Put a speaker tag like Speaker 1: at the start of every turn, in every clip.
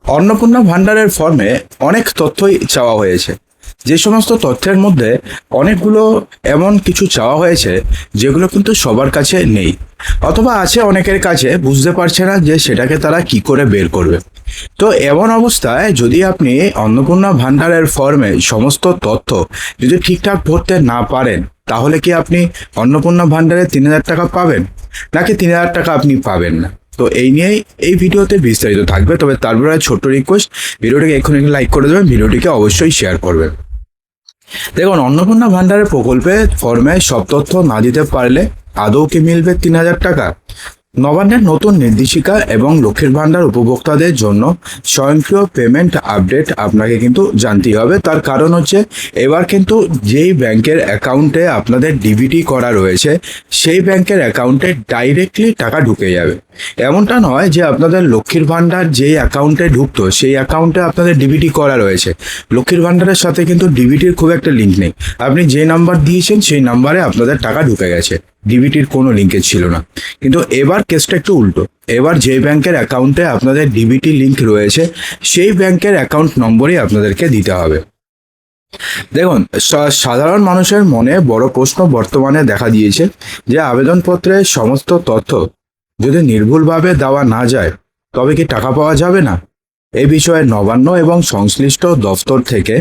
Speaker 1: অন্নপূর্ণা ভান্ডারের ফর্মে অনেক তথ্যই চাওয়া হয়েছে। যে সমস্ত তথ্যের মধ্যে অনেকগুলো এমন কিছু চাওয়া হয়েছে যেগুলো কিন্তু সবার কাছে নেই, অথবা আছে অনেকের কাছে, বুঝতে পারছে না যে সেটাকে তারা কি করে বের করবে। তো এমন অবস্থায় যদি আপনি অন্নপূর্ণা ভান্ডারের ফর্মে সমস্ত তথ্য যদি ঠিকঠাক ভরতে না পারেন, তাহলে কি আপনি অন্নপূর্ণা ভান্ডারে 3,000 টাকা পাবেন, নাকি 3,000 টাকা আপনি পাবেন না? তো এই নিয়েই এই ভিডিওতে বিস্তারিত থাকবে। তবে তারপরে ছোট্ট রিকোয়েস্ট, ভিডিওটিকে এক্ষুনি লাইক করে দেবেন, ভিডিওটিকে অবশ্যই শেয়ার করবেন। দেখুন, অন্নপূর্ণা ভান্ডারের প্রকল্পে ফর্মে সব তথ্য না দিতে পারলে আদৌ কি মিলবে 3,000 টাকা? নবান্নের নতুন নির্দেশিকা এবং লক্ষ্মীর ভান্ডার উপভোক্তাদের জন্য স্বয়ংক্রিয় পেমেন্ট আপডেট আপনাকে কিন্তু জানতেই হবে। তার কারণ হচ্ছে, এবার কিন্তু যেই ব্যাংকের অ্যাকাউন্টে আপনাদের ডিবিটি করা রয়েছে সেই ব্যাংকের অ্যাকাউন্টে ডাইরেক্টলি টাকা ঢুকে যাবে। এমনটা নয় যে আপনাদের লক্ষ্মীর ভান্ডার যেই অ্যাকাউন্টে ঢুকতো সেই অ্যাকাউন্টে আপনাদের ডিবিটি করা রয়েছে। লক্ষ্মীর ভান্ডারের সাথে কিন্তু ডিবিটির খুব একটা লিঙ্ক নেই। আপনি যে নাম্বার দিয়েছেন সেই নাম্বারে আপনাদের টাকা ঢুকে গেছে, ডিবিটির কোনো লিঙ্কেজ ছিল না। কিন্তু এবার কেসটা একটু উল্টো। এবার যে ব্যাংকের অ্যাকাউন্টে আপনাদের ডিবিটি লিঙ্ক রয়েছে সেই ব্যাংকের অ্যাকাউন্ট নম্বরই আপনাদেরকে দিতে হবে। দেখুন, সাধারণ মানুষের মনে বড় প্রশ্ন বর্তমানে দেখা দিয়েছে যে আবেদনপত্রের সমস্ত তথ্য যদি নির্ভুলভাবে দেওয়া না যায় তবে কি টাকা পাওয়া যাবে না? এই বিষয়ে নবান্ন এবং সংশ্লিষ্ট দফতর থেকে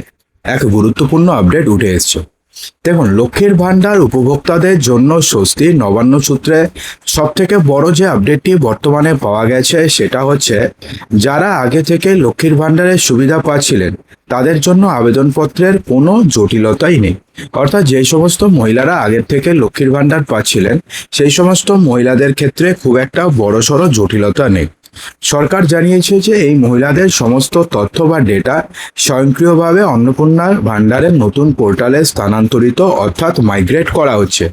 Speaker 1: এক গুরুত্বপূর্ণ আপডেট উঠে এসেছে। দেখুন, লক্ষ্মীর ভান্ডার উপভোক্তাদের জন্য স্বস্তি। নবান্ন সূত্রে সব থেকে বড় যে আপডেটটি বর্তমানে পাওয়া গেছে সেটা হচ্ছে, যারা আগে থেকে লক্ষ্মীর ভান্ডারের সুবিধা পাচ্ছিলেন তাদের জন্য আবেদনপত্রের কোনো জটিলতাই নেই। অর্থাৎ যে সমস্ত মহিলারা আগের থেকে লক্ষ্মীর ভান্ডার পাচ্ছিলেন সেই সমস্ত মহিলাদের ক্ষেত্রে খুব একটা বড়সড় জটিলতা নেই। সরকার জানিয়েছে যে এই মহিলাদের সমস্ত তথ্য বা ডেটা স্বয়ংক্রিয়ভাবে অন্নপূর্ণার ভান্ডারের নতুন পোর্টালে স্থানান্তরিত অর্থাৎ মাইগ্রেট করা হচ্ছে।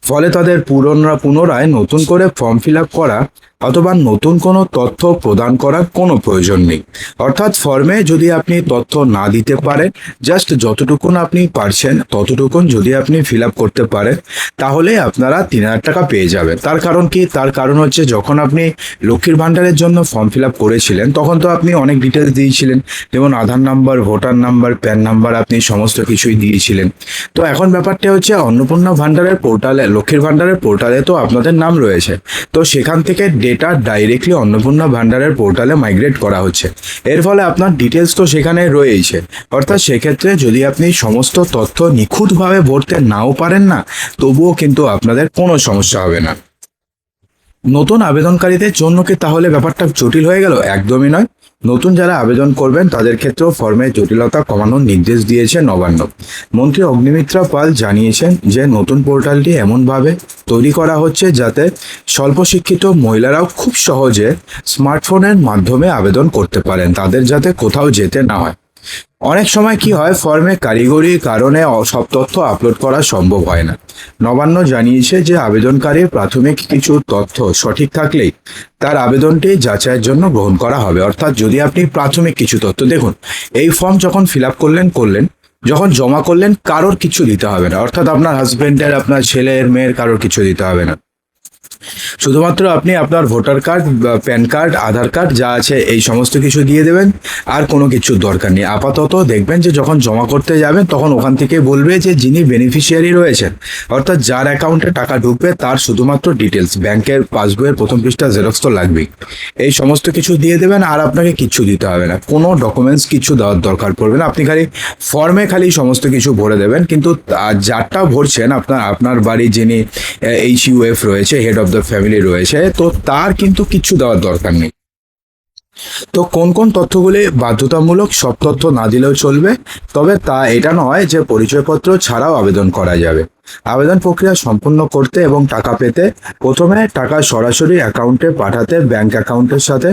Speaker 1: ফলে তাদের পুনরায় নতুন করে ফর্ম ফিল আপ করা অথবা নতুন কোনো তথ্য প্রদান করার কোনো প্রয়োজন নেই। অর্থাৎ ফর্মে যদি আপনি তথ্য না দিতে পারেন, জাস্ট যতটুকুন আপনি পারছেন ততটুকুন যদি আপনি ফিল আপ করতে পারেন, তাহলে আপনারা 3,000 টাকা পেয়ে যাবেন। তার কারণ কি? তার কারণ হচ্ছে, যখন আপনি লক্ষ্মীর ভান্ডারের জন্য ফর্ম ফিল আপ করেছিলেন তখন তো আপনি অনেক ডিটেলস দিয়েছিলেন, যেমন Aadhaar number, voter number, PAN number, আপনি সমস্ত কিছুই দিয়েছিলেন। তো এখন ব্যাপারটা হচ্ছে, অন্নপূর্ণা ভান্ডারের পোর্টালে, লক্ষ্মীর ভান্ডারের পোর্টালে তো আপনাদের নাম রয়েছে, তো সেখান থেকে ডেটা ডাইরেক্টলি অন্নপূর্ণা ভান্ডারের পোর্টালে মাইগ্রেট করা হচ্ছে। এর ফলে আপনার ডিটেলস তো সেখানে রয়েছে। অর্থাৎ সেক্ষেত্রে যদি আপনি সমস্ত তথ্য নিখুঁতভাবে ভরতে নাও পারেন না, তবুও কিন্তু আপনাদের কোনো সমস্যা হবে না। নতুন আবেদনকারীদের জন্য কি তাহলে ব্যাপারটা জটিল হয়ে গেল? একদমই নয়। নতুন যারা আবেদন করবেন তাদের ক্ষেত্রেও ফর্মের জটিলতা কমানোর নির্দেশ দিয়েছে নবান্ন। মন্ত্রী অগ্নিমিত্রা পাল জানিয়েছেন যে নতুন পোর্টালটি এমনভাবে তৈরি করা হচ্ছে যাতে স্বল্প শিক্ষিত মহিলারাও খুব সহজে স্মার্টফোনের মাধ্যমে আবেদন করতে পারেন, তাদের যাতে কোথাও যেতে না হয়। অনেক সময় কি হয়, ফর্মে কারিগরি কারণে সব তথ্য আপলোড করা সম্ভব হয় না। নবান্ন জানিয়েছে যে আবেদনকারীর প্রাথমিক কিছু তথ্য সঠিক থাকলেই তার আবেদনটি যাচাইয়ের জন্য গ্রহণ করা হবে। অর্থাৎ যদি আপনি প্রাথমিক কিছু তথ্য, দেখুন, এই ফর্ম যখন ফিল আপ করলেন, যখন জমা করলেন, কারোর কিছু দিতে হবে না। অর্থাৎ আপনার হাজবেন্ডের, আপনার ছেলের, মেয়ের কারোর কিছু দিতে হবে না। শুধুমাত্র আপনি আপনার ভোটার কার্ড, প্যান কার্ড, আধার কার্ড যা আছে এই সমস্ত কিছু দিয়ে দেবেন, আর কোনো কিছুর দরকার নেই। আপাতত দেখবেন যে যখন জমা করতে যাবেন তখন ওখান থেকে বলবে যে যিনি বেনিফিশিয়ারি রয়েছেন, অর্থাৎ যার অ্যাকাউন্টে টাকা ঢুকবে তার শুধুমাত্র ডিটেলস, ব্যাংকের পাসবইয়ের প্রথম পৃষ্ঠা জেরক্স তো লাগবেই। এই সমস্ত কিছু দিয়ে দেবেন, আর আপনাকে কিচ্ছু দিতে হবে না, কোনো ডকুমেন্টস কিছু দেওয়ার দরকার পড়বে না। আপনি খালি ফর্মে খালি সমস্ত কিছু ভরে দেবেন। কিন্তু যারটা ভরছেন, আপনার বাড়ি যিনি HUF রয়েছে, হেড অফ দ্য ফ্যামিলি রয়েছে, তো তার কিন্তু কিচ্ছু দেওয়ার দরকার নেই। তো কোন কোন তথ্যগুলি বাধ্যতামূলক? সব তথ্য না দিলেও চলবে, তবে এটা নয় যে পরিচয়পত্র ছাড়াও আবেদন করা যাবে। আবেদন প্রক্রিয়া সম্পূর্ণ করতে এবং টাকা পেতে প্রথমে টাকা সরাসরি অ্যাকাউন্টে পাঠাতে ব্যাংক অ্যাকাউন্টের সাথে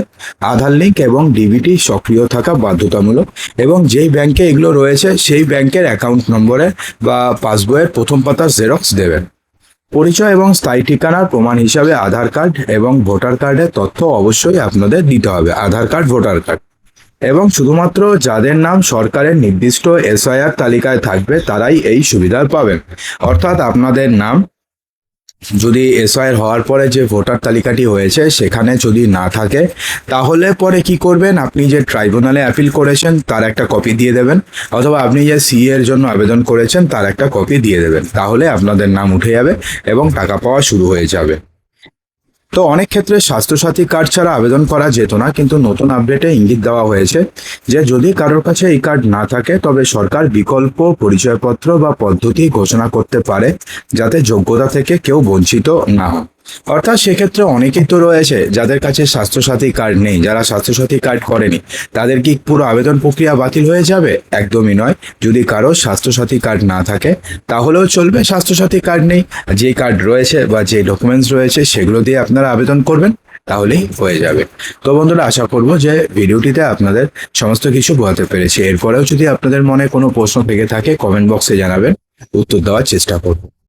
Speaker 1: আধার লিঙ্ক এবং ডিবিটি সক্রিয় থাকা বাধ্যতামূলক, এবং যেই ব্যাংকে এগুলো রয়েছে সেই ব্যাংকের অ্যাকাউন্ট নম্বরে বা পাসবইয়ের প্রথম পাতার জেরক্স দেবেন। পরিচয় এবং স্থায়ী ঠিকানার প্রমাণ হিসাবে আধার কার্ড এবং ভোটার কার্ডের তথ্য অবশ্যই আপনাদের দিতে হবে, আধার কার্ড, ভোটার কার্ড। এবং শুধুমাত্র যাদের নাম সরকারের নির্দিষ্ট SIR তালিকায় থাকবে তারাই এই সুবিধা পাবেন। অর্থাৎ আপনাদের নাম যদি এসআইআর হওয়ার পরে যে ভোটার তালিকাটি হয়েছে সেখানে যদি না থাকে, তাহলে পরে কি করবেন, আপনি যে ট্রাইব্যুনালে অ্যাপিল করেছেন তার একটা কপি দিয়ে দেবেন, অথবা আপনি যে সিএ এর জন্য আবেদন করেছেন তার একটা কপি দিয়ে দেবেন, তাহলে আপনাদের নাম উঠে যাবে এবং টাকা পাওয়া শুরু হয়ে যাবে। তো অনেক ক্ষেত্রে স্বাস্থ্যসাথী কার্ড ছাড়া আবেদন করা যেত না, কিন্তু নতুন আপডেটে ইঙ্গিত দেওয়া হয়েছে যে যদি কারোর কাছে এই কার্ড না থাকে তবে সরকার বিকল্প পরিচয়পত্র বা পদ্ধতি ঘোষণা করতে পারে যাতে যোগ্যতা থেকে কেউ বঞ্চিত না হয়। অর্থাৎ সেক্ষেত্রে অনেকেই তো রয়েছে যাদের কাছে স্বাস্থ্যসাথী কার্ড নেই, যারা স্বাস্থ্যসাথী কার্ড করেনি, তাদের কি পুরো আবেদন প্রক্রিয়া বাতিল হয়ে যাবে? একদমই নয়। যদি কারো স্বাস্থ্যসাথী কার্ড না থাকে তাহলেও চলবে, স্বাস্থ্যসাথী কার্ড নেই, যে কার্ড রয়েছে বা যে ডকুমেন্টস রয়েছে সেগুলো দিয়ে আপনারা আবেদন করবেন, তাহলেই হয়ে যাবে। তো বন্ধুরা, আশা করব যে ভিডিওটিতে আপনাদের সমস্ত কিছু বোঝাতে পেরেছি। এরপরেও যদি আপনাদের মনে কোনো প্রশ্ন থেকে থাকে কমেন্ট বক্সে জানাবেন, উত্তর দেওয়ার চেষ্টা করব।